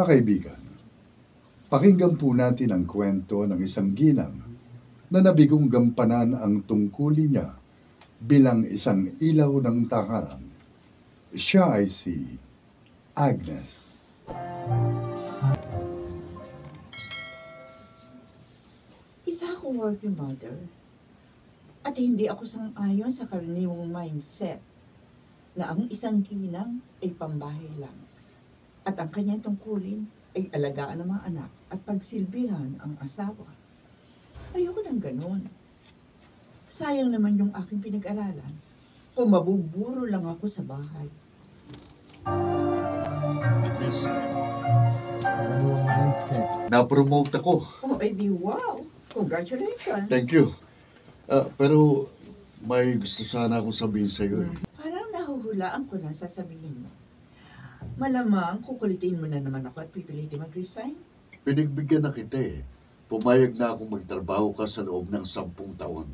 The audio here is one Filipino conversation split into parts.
kaibigan, pakinggan po natin ang kwento ng isang ginang na nabigong gampanan ang tungkulin niya bilang isang ilaw ng takaran. Siya ay si Agnes. Isa akong working mother at hindi ako sang-ayon sa karaniwang mindset na ang isang ginang ay pambahay lang at ang kanyang tungkulin ay alagaan ng mga anak at pagsilbihan ang asawa. Ayoko ng ganun. Sayang naman yung aking pinag-aralan kung mabuburo lang ako sa bahay. Agnes, na-promote ako. Oh, ay di wow! Congratulations! Thank you. Pero may gusto sana akong sabihin sa iyo. Parang nahuhulaan ko na sasabihin mo. Malamang kukulitin mo na naman ako at pipilitin mag-resign. Pinagbigyan na kita eh. Pumayag na akong magtrabaho ka sa loob ng 10 taon.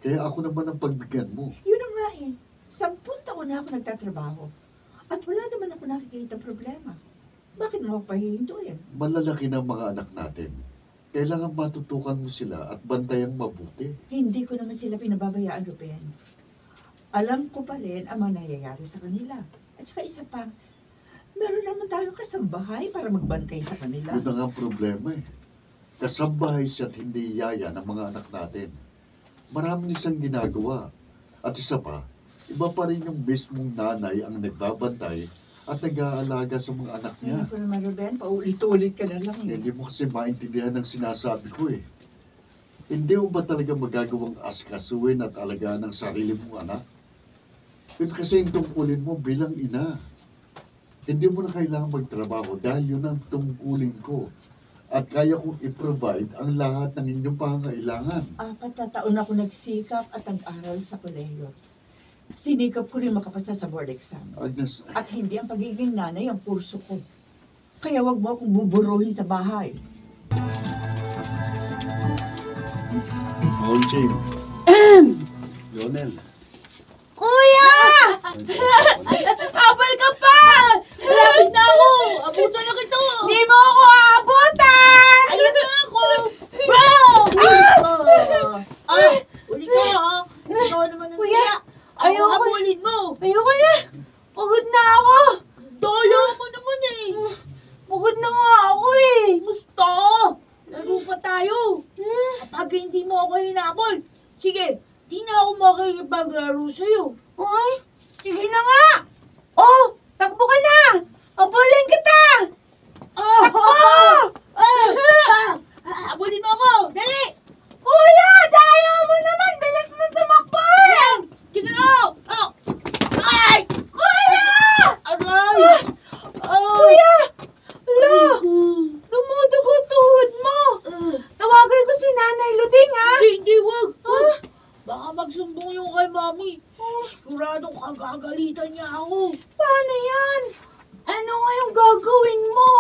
Kaya ako naman ang pagbigyan mo. Yun na nga eh. 10 taon na ako nagtatrabaho. At wala naman ako nakikita problema. Bakit mo ako pahihintuin? Malalaki na ang mga anak natin. Kailangan matutukan mo sila at bantayang mabuti. Hindi ko naman sila pinababayaan, Ruben. Alam ko pa rin ang mga nangyayari sa kanila. At saka isa pa, meron naman tayong kasambahay para magbantay sa kanila. Yun ang problema eh. Kasambahay siya't hindi yaya ng mga anak natin. Marami siyang ginagawa. At isa pa, iba pa rin yung mismong nanay ang nagbabantay at nag-aalaga sa mga anak niya. Ano ko naman, Ruben? Paulit-ulit ka na lang eh. Hindi mo kasi maintindihan ang sinasabi ko eh. Hindi mo ba talaga magagawang askasuin at alagaan ng sarili mong anak? Yun kasi yung tungkulin mo bilang ina. Hindi mo na kailangan magtrabaho dahil yun ang tungkulin ko. At kaya kong i-provide ang lahat ng inyong pangangailangan. 4 na taon ako nagsikap at nag-aral sa kolehiyo. Sinikap ko rin makapasa sa board exam. Agnes, At hindi ang pagiging nanay ang kurso ko. Kaya wag mo akong buburuhin sa bahay. Jane. Lionel. Kuya! Habol ka pa! Malapit na ako! Abutan na kita! Di mo ako aabutan! Ayun na ako! Bro! Uli ka ha! Ikaw naman ang Kuya! Ayoko! habulin mo! Ayoko na! Pagod na ako! Daya mo naman eh! Pagod na nga ako eh! Musta? Laro pa tayo! Kapag hindi mo ako hinabol, sige, di na ako makikipaglaro sa'yo. Ay! Sige na nga! Oh! Takbo ka na! Abulin kita! Takbo! Habulin mo ako! Dali! Kuya! Daya mo naman! Bilis mo tumakbo! Sige na! Ay! Kuya! Aray! Kuya! Hala! Dumudugo tuhod mo! Tawagan ko si Nanay Luding, ha? Hindi, wag! Baka magsumbong yung kay Mami. Siguradong kagagalitan niya ako. Paano yan? Ano nga yung gagawin mo?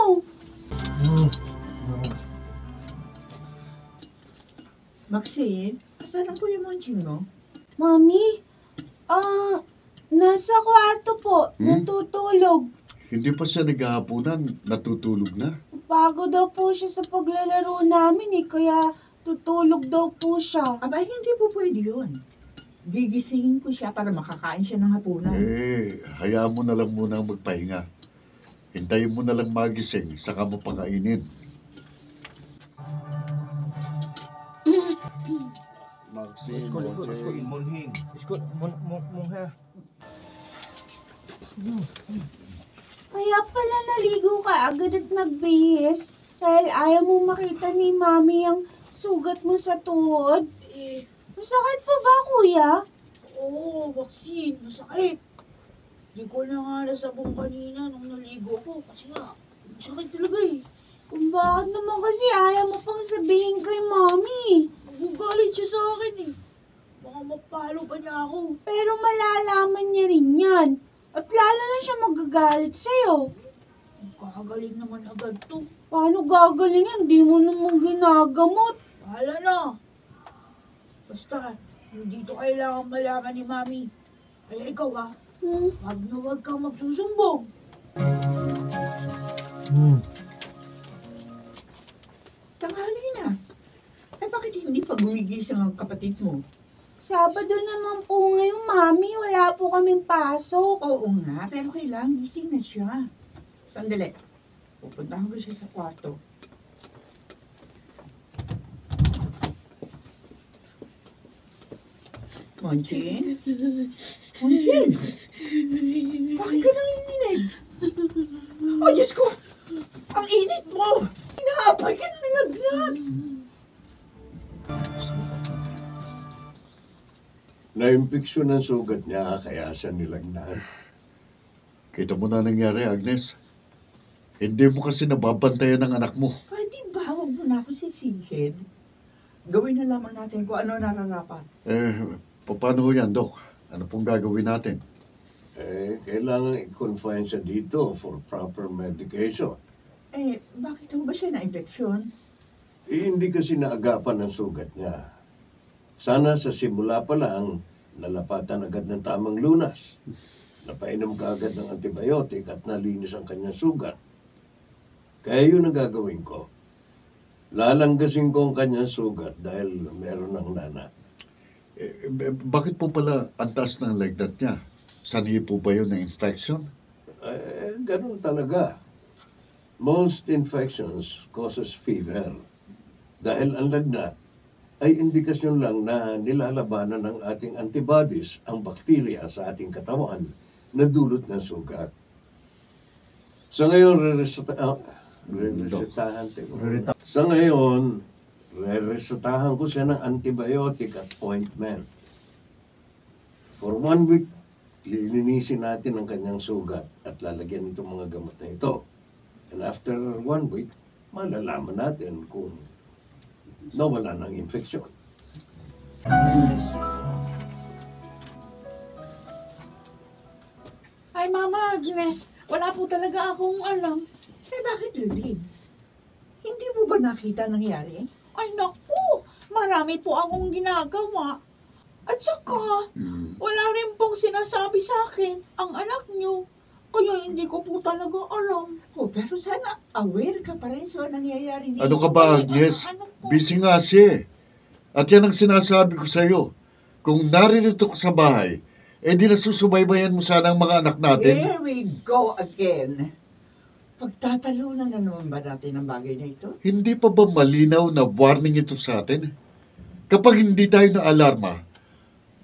Maxine, asan ang Kuya Monching mo? Mami, nasa kwarto po. Natutulog. Hindi pa siya naghahaponan, natutulog na. Pagod daw po siya sa paglalaro namin eh, kaya tutulog daw po siya. Aba, hindi po pwede yun. Gigisingin ko siya para makakain siya ng hapunan. Hayaan mo na lang muna ang magpahinga. Hintayin mo na lang magising, saka mo pakainin. Maxine, Monhing. Iskot, monha. Kaya pala naligo ka agad at nagbihis dahil ayaw mo makita ni Mami ang sugat mo sa tuhod. Masakit pa ba, Kuya? Oo, Maxine, masakit. Hindi ko na nga nasabong kanina nung naligo ko kasi nga, masakit talaga eh. Kung bakit naman kasi ayaw mo pang sabihin kay Mami. Nagagalit siya sa akin eh. Baka mapalo pa niya ako. Pero malalaman niya rin yan. At lalo na siya magagalit sa'yo. Kagaling naman agad to. Paano gagalingan? Di mo naman ginagamot. Bahala na. Basta, hindi to kailangan malaman ni Mami. Kaya ikaw ha, wag na wag kang magsusumbong. ang kapatid mo? Sabado naman po ngayon, Mami. Wala po kaming pasok. Oo nga, pero kailangan gising na siya. Sandali. Pupuntahan ko siya sa kwarto. Monjin? Monjin? Bakit ka nanginginig? Oh, Diyos ko! Ang init mo! Inaapay ka na lagnat! Na-impeksyon ang sugat niya kaya siya nilagnat. Kita mo na nangyari, Agnes. Hindi mo kasi nababantayan ng anak mo. Pwede ba? Huwag mo na ako sisingin. Gawin na lamang natin kung ano nararapat. Paano yan, Dok? Ano pong gagawin natin? Kailangan i-confine siya dito for proper medication. Bakit ho ba siya na-infeksyon? Hindi kasi naagapan ang sugat niya. Sana sa simula pa lang, nalapatan agad ng tamang lunas. Napainom ka agad ng antibiotic at nalinis ang kanyang sugat. Kaya yun ang gagawin ko. Lalanggasin ko ang kanyang sugat dahil meron ng nana. Bakit po pala ang taas ng lagnat niya? Sanhi po ba yun ng infection? Ganun talaga. Most infections causes fever. Dahil ang lagnat ay indikasyon lang na nilalabanan ng ating antibodies ang bakterya sa ating katawan na dulot ng sugat. Sa ngayon, re-resetahan ko siya ng antibiotic at ointment. For 1 week, lilinisin natin ang kanyang sugat at lalagyan itong mga gamot na ito. And after 1 week, malalaman natin kung nawala ng infeksyon. Ay, Mama Agnes, wala po talaga akong alam. Bakit, Lulin? Hindi mo ba nakita nangyari? Ay, naku! Marami po akong ginagawa. At saka, wala rin pong sinasabi sa akin ang anak niyo. Kaya hindi ko po talaga alam. Pero sana aware ka pa rin sa nangyayari dito. Ano ka ba, Agnes? Ano po? Busy nga siya. At yan ang sinasabi ko sa'yo. Kung naririto ka sa bahay, di nasusubaybayan mo sana ang mga anak natin. Here we go again. Pagtatalunan na naman ba natin ang bagay na ito? Hindi pa ba malinaw na warning ito sa atin? Kapag hindi tayo na-alarma,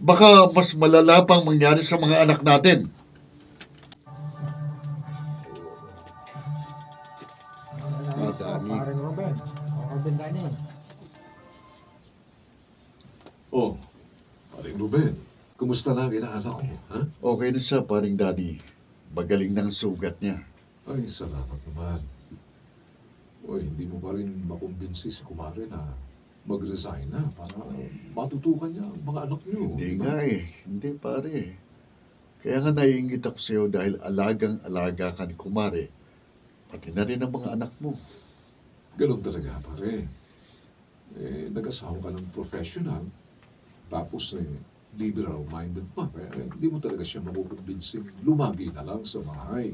baka mas malala pang mangyari sa mga anak natin. Paring Ruben. Ruben Dani. Oh, paring Ruben. Kumusta na ang inaanak ko, ha? Okay na siya, paring Danny. Magaling ng sugat niya. Ay, salamat naman. Uy, hindi mo pa rin makumbinsi si Kumare na mag-resign na para matutukan niya ang mga anak niyo. Hindi nga Hindi, pare. Kaya nga naiingit ako sa'yo dahil alagang-alaga ka ni Kumare. Pati na rin ang mga anak mo. Ganun talaga, pare. Nag-asawa ka ng professional, tapos liberal-minded pa. Kaya hindi mo talaga siya makukumbinsing lumagi na lang sa bahay.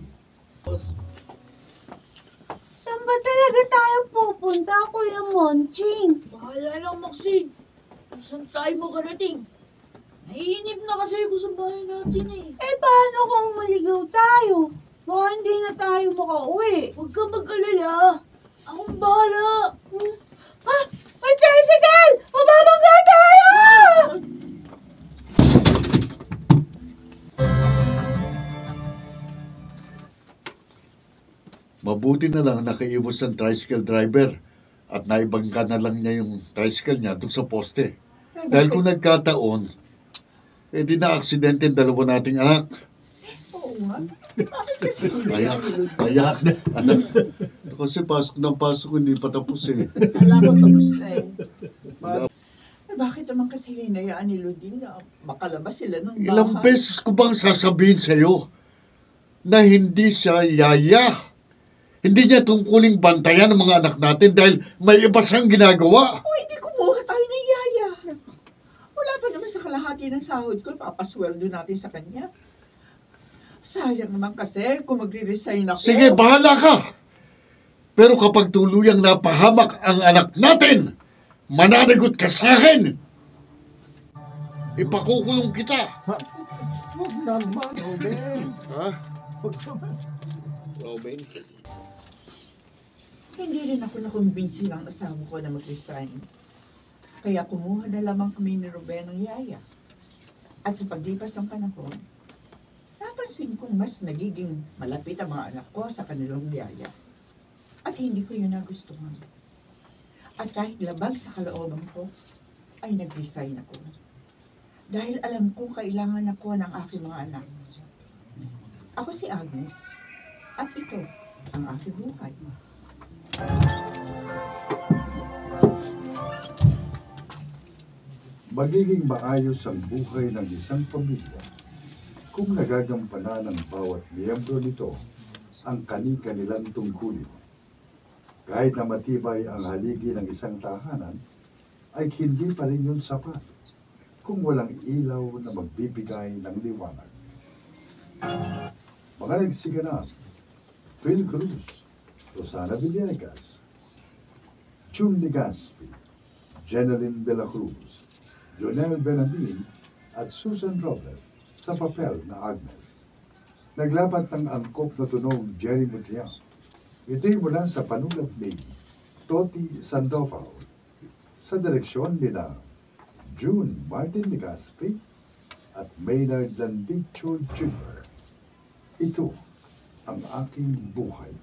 Saan ba talaga tayo pupunta, Kuya Monching? Bahala lang, Maxine. Saan tayo makarating? Naiinip na kasi ako sa bahay natin eh. Paano kung maligaw tayo? Baka hindi na tayo makauwi. Huwag ka mag-alala. Akong bahala. Ha? May tricycle! Mababangga tayo! Mabuti na lang nakaiwas ang tricycle driver at naibangga na lang niya yung tricycle niya doon sa poste. Dahil kung nagkataon, di na aksidente ang dalawa nating anak. Oo nga. Bakit kasi Kaya na, anak. Kasi pasok ng pasok, hindi pa tapos alam mo tapos na bakit naman kasi hinayaan ni Ludin na makalabas sila ng bahay? Ilang beses ko bang sasabihin sa'yo na hindi siya yaya? Hindi niya tungkuling bantayan ng mga anak natin dahil may iba siyang ginagawa. Hindi kumuha tayo ng yaya. Wala pa naman sa kalahati ng sahod ko, papasweldo natin sa kanya. Sayang naman kasi kung magre-resign ako. Sige, bahala ka! Pero kapag tuluyang napahamak ang anak natin, mananagot ka sa akin! Ipakukulong kita. Huwag naman, Robin. Ha? Huwag naman. Robin? Hindi rin ako nakumbinsi ng asawa ko na mag-resign. Kaya kumuha na lamang kami ni Ruben ng yaya. At sa paglipas ng panahon, napansin kong mas nagiging malapit ang mga anak ko sa kanilang yaya. At hindi ko yun nagustuhan. At kahit labag sa kalooban ko, ay nag-resign ako. Dahil alam ko kailangan ako ng aking mga anak. Ako si Agnes. At ito ang aking buhay. Magiging maayos ang buhay ng isang pamilya kung nagagampanan ng bawat miyembro nito ang kani-kanilang tungkulin. Kahit na matibay ang haligi ng isang tahanan, ay hindi pa rin yun sapat kung walang ilaw na magbibigay ng liwanag. Mga nagsiganap, Phil Cruz, Rosana Villegas, June Legaspi, Jeneline de la Cruz, Jonel Benamin at Susan Robles sa papel na Agnes. Naglapat ng angkop na tunog Jerry Mutiang. Ito'y mula sa panulat ni Toti Sandoval sa direksyon nila June Martin Legaspi at Maynard Landicho Jr. Ito ang aking buhay.